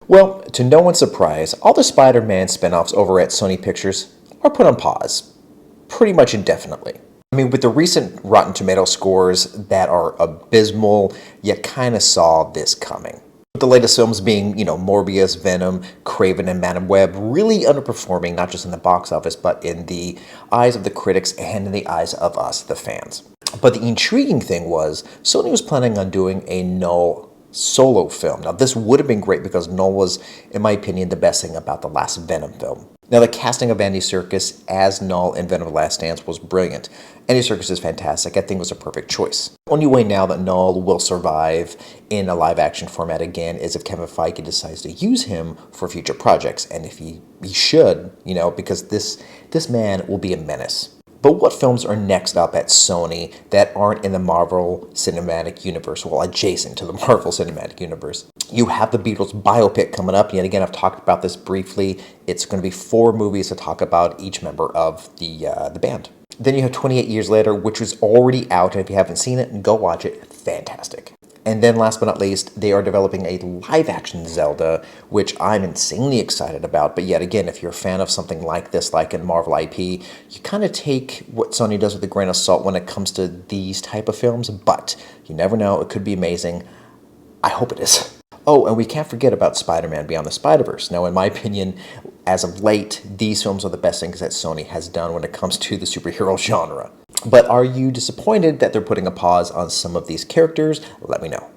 Well, to no one's surprise, all the Spider-Man spin-offs over at Sony Pictures are put on pause, pretty much indefinitely. I mean, with the recent Rotten Tomato scores that are abysmal, you kind of saw this coming. With the latest films being, Morbius, Venom, Craven, and Madam Web really underperforming, not just in the box office, but in the eyes of the critics and in the eyes of us, the fans. But the intriguing thing was, Sony was planning on doing a Null solo film. Now, this would have been great because Null was, in my opinion, the best thing about the last Venom film. Now, the casting of Andy Serkis as Null in Venom: The Last Dance was brilliant. Andy Serkis is fantastic. I think it was a perfect choice. The only way now that Null will survive in a live-action format again is if Kevin Feige decides to use him for future projects. And if he should, because this man will be a menace. But what films are next up at Sony that aren't in the Marvel Cinematic Universe, well, adjacent to the Marvel Cinematic Universe? You have the Beatles biopic coming up. Yet again, I've talked about this briefly. It's going to be 4 movies to talk about each member of the band. Then you have 28 Years Later, which is already out. And if you haven't seen it, go watch it. Fantastic. And then last but not least, they are developing a live-action Zelda, which I'm insanely excited about. But yet again, if you're a fan of something like this, like a Marvel IP, you kind of take what Sony does with a grain of salt when it comes to these type of films. But you never know. It could be amazing. I hope it is. Oh, and we can't forget about Spider-Man Beyond the Spider-Verse. Now, in my opinion, as of late, these films are the best things that Sony has done when it comes to the superhero genre. But are you disappointed that they're putting a pause on some of these characters? Let me know.